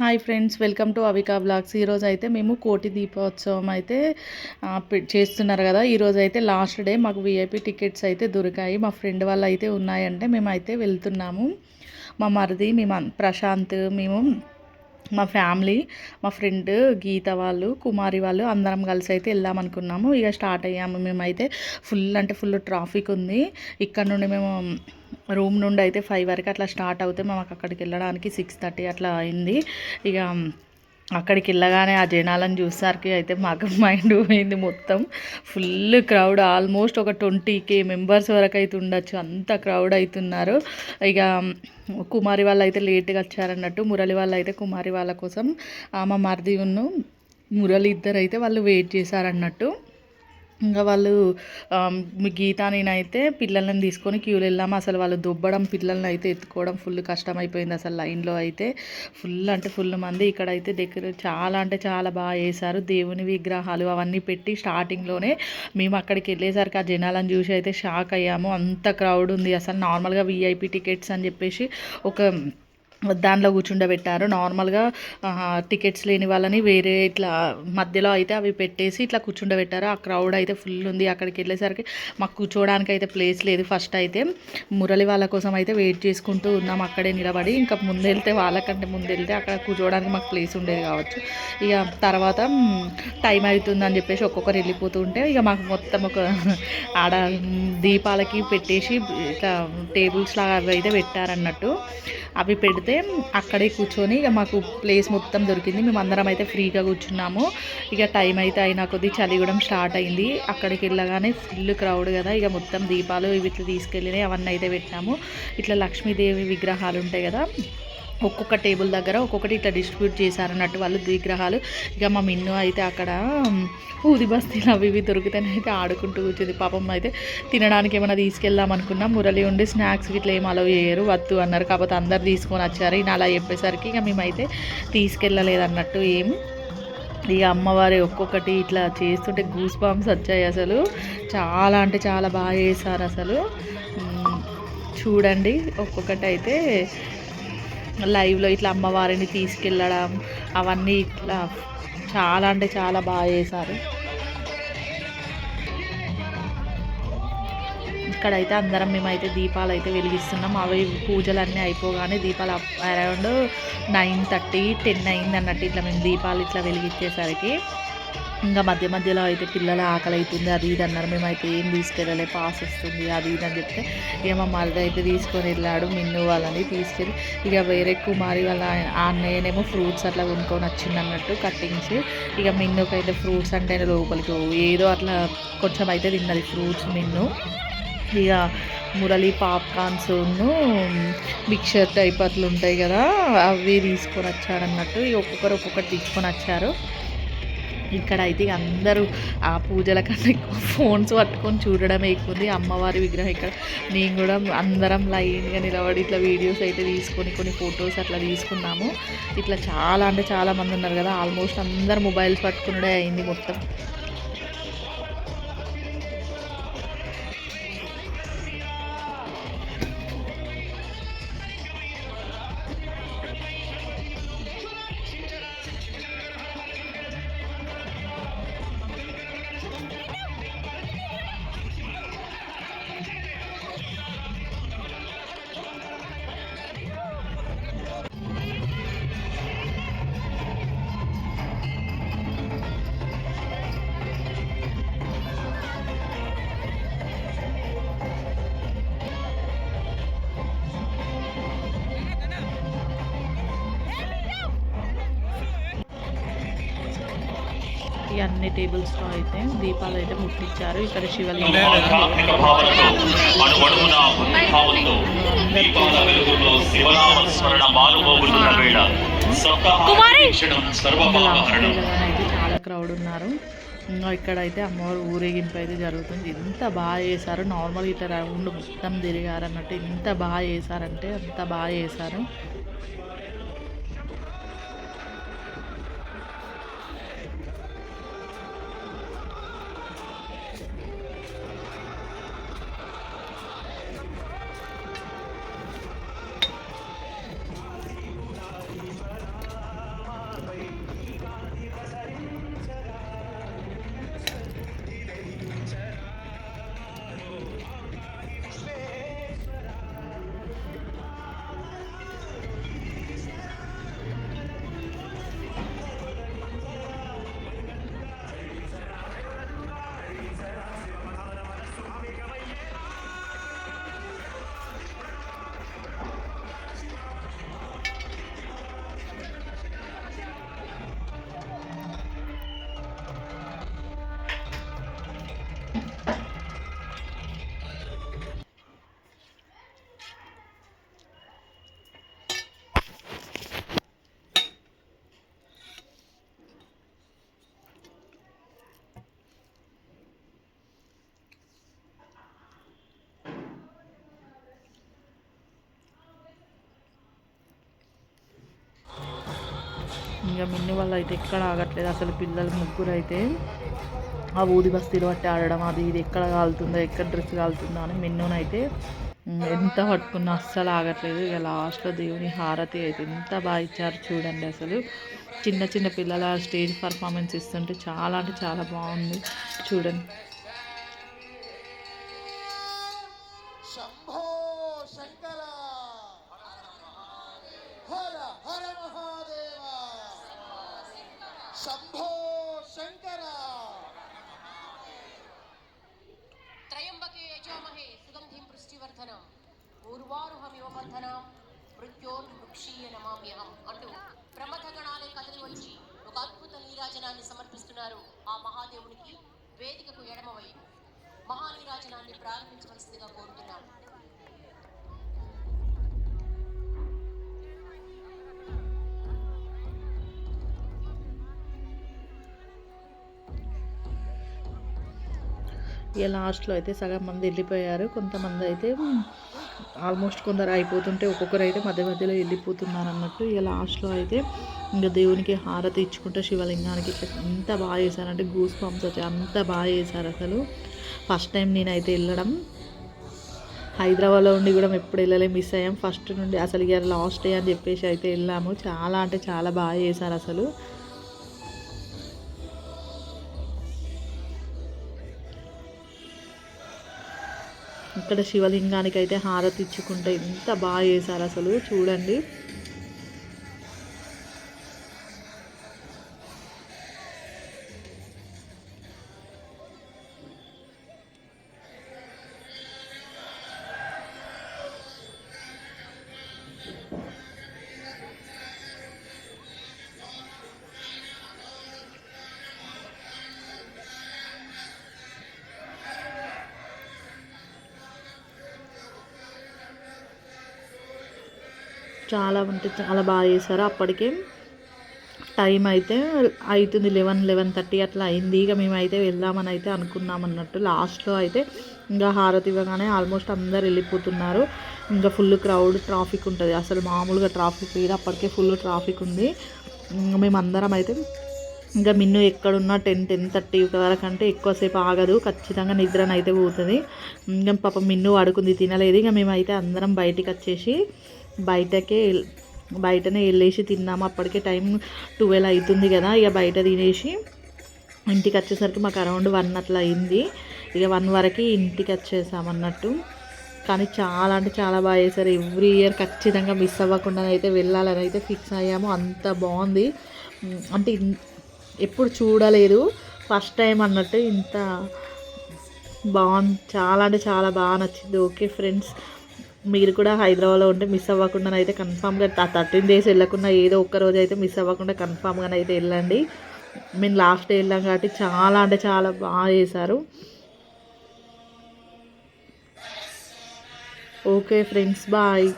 Hi friends, welcome to Avika vlogs. ఈరోజు అయితే మేము కోటి దీపోత్సవం అయితే చేస్తున్నారు కదా. ఈరోజు అయితే లాస్ట్ డే. మాకు విఐపి టికెట్స్ అయితే దొరికాయి. మా ఫ్రెండ్ వాళ్ళు అయితే ఉన్నాయంటే మేమైతే వెళ్తున్నాము. మా మరిది, మేము ప్రశాంత్, మేము, మా ఫ్యామిలీ, మా ఫ్రెండ్ గీత వాళ్ళు, కుమారి వాళ్ళు అందరం కలిసి అయితే వెళ్దాం అనుకున్నాము. ఇక స్టార్ట్ అయ్యాము. మేమైతే ఫుల్ ట్రాఫిక్ ఉంది. ఇక్కడ నుండి మేము రూమ్ నుండి అయితే 5 వరకు అట్లా స్టార్ట్ అవుతే మాకు అక్కడికి వెళ్ళడానికి 6:30 అట్లా అయింది. ఇక అక్కడికి వెళ్ళగానే ఆ జనాలను చూసేసరికి అయితే మాకు మైండ్ పోయింది. మొత్తం ఫుల్ క్రౌడ్, ఆల్మోస్ట్ ఒక 20K మెంబర్స్ వరకు అయితే ఉండొచ్చు, అంత క్రౌడ్ అవుతున్నారు. ఇక కుమారి వాళ్ళు అయితే లేట్గా వచ్చారన్నట్టు. మురళి వాళ్ళు అయితే కుమారి వాళ్ళ కోసం, మా మరిది ఉన్ను మురళి ఇద్దరు అయితే వాళ్ళు వెయిట్ చేశారన్నట్టు. ఇంకా వాళ్ళు గీత నేనైతే పిల్లల్ని తీసుకొని క్యూలో వెళ్ళాము. అసలు వాళ్ళు దొబ్బడం, పిల్లల్ని అయితే ఎత్తుకోవడం ఫుల్ కష్టమైపోయింది. అసలు లైన్లో అయితే ఫుల్ మంది. ఇక్కడైతే చాలా అంటే చాలా బాగా చేశారు. దేవుని విగ్రహాలు అవన్నీ పెట్టి స్టార్టింగ్లోనే మేము అక్కడికి వెళ్ళేసరికి ఆ జనాలను చూసి అయితే షాక్ అయ్యాము. అంత క్రౌడ్ ఉంది. అసలు నార్మల్గా విఐపి టికెట్స్ అని చెప్పేసి ఒక దాంట్లో కూర్చుండబెట్టారు. నార్మల్గా టికెట్స్ లేని వాళ్ళని వేరే ఇట్లా మధ్యలో అయితే అవి పెట్టేసి ఇట్లా కూర్చుండబెట్టారు. ఆ క్రౌడ్ అయితే ఫుల్ ఉంది. అక్కడికి వెళ్ళేసరికి మాకు కూర్చోవడానికి అయితే ప్లేస్ లేదు. ఫస్ట్ అయితే మురళి వాళ్ళ కోసం అయితే వెయిట్ చేసుకుంటూ ఉన్నాం అక్కడే నిలబడి. ఇంకా ముందెళ్తే, వాళ్ళకంటే ముందెళ్తే అక్కడ కూర్చోవడానికి మాకు ప్లేస్ ఉండేది కావచ్చు. ఇక తర్వాత టైం అవుతుందని చెప్పేసి ఒక్కొక్కరు వెళ్ళిపోతూ ఉంటే ఇక మాకు మొత్తం ఒక ఆడ దీపాలకి పెట్టేసి ఇట్లా టేబుల్స్ లాగా అవి అయితే పెట్టారన్నట్టు. అవి పెడితే అక్కడే కూర్చొని ఇక మాకు ప్లేస్ మొత్తం దొరికింది. మేము అందరం అయితే ఫ్రీగా కూర్చున్నాము. ఇక టైం అయితే అయినా కొద్దీ చలి కూడా స్టార్ట్ అయింది. అక్కడికి వెళ్ళగానే ఫుల్ క్రౌడ్ కదా. ఇక మొత్తం దీపాలు ఇవి ఇట్లా తీసుకెళ్ళినాయి, అవన్నీ అయితే పెట్టాము. ఇట్లా లక్ష్మీదేవి విగ్రహాలు ఉంటాయి కదా, ఒక్కొక్క టేబుల్ దగ్గర ఒక్కొక్కటి ఇట్లా డిస్ట్రిబ్యూట్ చేశారన్నట్టు వాళ్ళు విగ్రహాలు. ఇక మా మిన్ను అయితే అక్కడ ఊది బస్తీలు అవి ఇవి దొరికితేనే అయితే ఆడుకుంటూ కూర్చుంది. పాపం అయితే తినడానికి ఏమైనా తీసుకెళ్దాం అనుకున్నా, మురళి ఉండి స్నాక్స్ ఇట్లా ఏం అలవ్ చేయరు, వద్దు అన్నారు. కాకపోతే అందరు తీసుకొని వచ్చారు. ఈయన అలా చెప్పేసరికి ఇక మేమైతే తీసుకెళ్ళలేదు అన్నట్టు ఏం. ఇక అమ్మవారి ఒక్కొక్కటి ఇట్లా చేస్తుంటే గూస్ బాంబ్స్ వచ్చాయి. అసలు చాలా అంటే చాలా బాగా చేశారు. అసలు చూడండి, ఒక్కొక్కటి అయితే లైవ్లో ఇట్లా అమ్మవారిని తీసుకెళ్ళడం అవన్నీ ఇట్లా చాలా అంటే చాలా బాగా చేశారు. ఇక్కడైతే అందరం మేమైతే దీపాలు అయితే వెలిగిస్తున్నాం. అవి పూజలన్నీ అయిపోగానే దీపాలు అరౌండ్ 9:30, 10 అయింది అన్నట్టు. ఇట్లా మేము దీపాలు ఇట్లా వెలిగించేసరికి ఇంకా మధ్యలో అయితే పిల్లల ఆకలి అవుతుంది అది ఇది అన్నారు. మేమైతే ఏం తీసుకెళ్ళలే, పాస్ వస్తుంది అది ఇది అని చెప్తే ఇక మా మరిది అయితే తీసుకొని వెళ్ళాడు మిన్ను వాళ్ళని తీసుకెళ్ళి. ఇక వేరే కుమారి వాళ్ళ అన్నయ్యనేమో ఫ్రూట్స్ అట్లా కొనుక్కొని వచ్చింది అన్నట్టు, కట్టింగ్స్. ఇక మిన్నుకి అయితే ఫ్రూట్స్ అంటే లోపలికి ఏదో అట్లా కొంచెం అయితే తిన్నది ఫ్రూట్స్ మిన్ను. ఇక మురళి పాప్కార్న్స్ను మిక్చర్ టైప్ అట్లా ఉంటాయి కదా, అవి తీసుకొని వచ్చాడన్నట్టు. ఇక ఒక్కొక్కటి తీసుకొని వచ్చారు. ఇక్కడ అయితే అందరూ ఆ పూజల కన్నా ఎక్కువ ఫోన్స్ పట్టుకొని చూడడమే ఎక్కువ ఉంది. అమ్మవారి విగ్రహం ఇక్కడ నేను కూడా అందరం లైన్గా నిలబడి ఇట్లా వీడియోస్ అయితే తీసుకొని కొన్ని ఫొటోస్ అట్లా తీసుకున్నాము. ఇట్లా చాలా అంటే చాలా మంది ఉన్నారు కదా, ఆల్మోస్ట్ అందరు మొబైల్స్ పట్టుకునే అయింది మొత్తం. ఈ అన్ని టేబుల్స్లో అయితే దీపాలు అయితే ముట్టించారు. ఇక్కడ శివలింగం అయితే చాలా క్రౌడ్ ఉన్నారు. ఇంకా ఇక్కడైతే అమ్మవారు ఊరేగింపు అయితే జరుగుతుంది. ఎంత బాగా చేశారు. నార్మల్ ఇట్లా రౌండ్ మొత్తం తిరిగారు అన్నట్టు. ఎంత బాగా చేశారంటే అంత బాగా చేశారు. ఇంకా మిన్ని వాళ్ళు అయితే ఎక్కడ ఆగట్లేదు అసలు. పిల్లలు ముగ్గురు అయితే ఆ ఊది బస్తీలు బట్టి ఆడడం, అది ఇది ఎక్కడ కాలుతుందో ఎక్కడ డ్రెస్ కాలుతుందో అని మిన్నునైతే ఎంత పట్టుకున్నా అస్సలు ఆగట్లేదు. ఇక లాస్ట్లో దేవుని హారతి అయితే ఎంత బాగా ఇచ్చారు చూడండి. అసలు చిన్న చిన్న పిల్లల స్టేజ్ పర్ఫార్మెన్స్ ఇస్తుంటే చాలా అంటే చాలా బాగుంది చూడండి. త్రయంబకే యజామహే సుగంధిం పుష్టివర్ధనం ఊర్వారుహమివ బంధనం మృత్యోర్ముక్షీయ నమామ్యహం అంటూ ప్రమథగణాలే కదిలి వచ్చి ఒక అద్భుత నీరాజనాన్ని సమర్పిస్తున్నారు. ఆ మహాదేవునికి వేదికకు ఎడమవైపు మహానీరాజనాన్ని ప్రారంభించవలసిందిగా కోరుతున్నాను. ఇక లాస్ట్లో అయితే సగం మంది వెళ్ళిపోయారు. కొంతమంది అయితే ఆల్మోస్ట్ కొందరు అయిపోతుంటే ఒక్కొక్కరు అయితే మధ్య మధ్యలో వెళ్ళిపోతున్నారు అన్నట్టు. ఇక లాస్ట్లో అయితే ఇంకా దేవునికి హారతి ఇచ్చుకుంటే శివలింగానికి ఎంత బాగా చేశారంటే గూస్ బంప్స్ వచ్చి అంత బాగా చేశారు అసలు. ఫస్ట్ టైం నేనైతే వెళ్ళడం, హైదరాబాద్లో ఉండి కూడా ఎప్పుడు వెళ్ళలే, మిస్ అయ్యాం ఫస్ట్ నుండి. అసలు ఇక లాస్ట్ డే అని చెప్పేసి అయితే వెళ్ళాము. చాలా అంటే చాలా బాగా చేశారు అసలు. ఇక్కడ శివలింగానికి అయితే హారతి ఇచ్చుకుంటే ఎంత బాగా చేశారు అసలు చూడండి. చాలా అంటే చాలా బాగా చేశారు. అప్పటికే టైం అయితే అవుతుంది 11-11:30 అట్లా అయింది. ఇక మేమైతే వెళ్దామని అయితే అనుకున్నాం అన్నట్టు. లాస్ట్లో అయితే ఇంకా హారతి ఇవ్వగానే ఆల్మోస్ట్ అందరు వెళ్ళిపోతున్నారు. ఇంకా ఫుల్ క్రౌడ్, ట్రాఫిక్ ఉంటుంది అసలు మామూలుగా ట్రాఫిక్ లేదు. అప్పటికే ఫుల్ ట్రాఫిక్ ఉంది. మేమందరం అయితే ఇంకా మిన్ను ఎక్కడున్నా 10-10:30 వరకు అంటే ఎక్కువసేపు ఆగదు, ఖచ్చితంగా నిద్రనైతే పోతుంది. ఇంకా పాపం మిన్ను అడుకుంది, తినలేదు. ఇక మేమైతే అందరం బయటికి వచ్చేసి బయటనే వెళ్ళేసి తిన్నాము. అప్పటికే టైం 12 అవుతుంది కదా. ఇక బయట తినేసి ఇంటికి వచ్చేసరికి మాకు అరౌండ్ 1 అట్లా అయింది. ఇక 1 వరకు ఇంటికి వచ్చేసామన్నట్టు. కానీ చాలా అంటే చాలా బాగా చేశారు. ఎవ్రీ ఇయర్ ఖచ్చితంగా మిస్ అవ్వకుండా అయితే వెళ్ళాలని అయితే ఫిక్స్ అయ్యాము. అంత బాగుంది అంటే ఎప్పుడు చూడలేదు, ఫస్ట్ టైం అన్నట్టు. ఇంత బాగుంది, చాలా అంటే చాలా బాగా నచ్చింది. ఓకే ఫ్రెండ్స్, మీరు కూడా హైదరాబాద్లో ఉంటే మిస్ అవ్వకుండా అయితే కన్ఫామ్గా 13 days వెళ్ళకుండా ఏదో ఒక్క రోజు అయితే మిస్ అవ్వకుండా కన్ఫామ్గా అయితే వెళ్ళండి. మేము లాస్ట్ డే వెళ్ళాం కాబట్టి చాలా అంటే చాలా బాగా చేశారు. Okay friends, bye.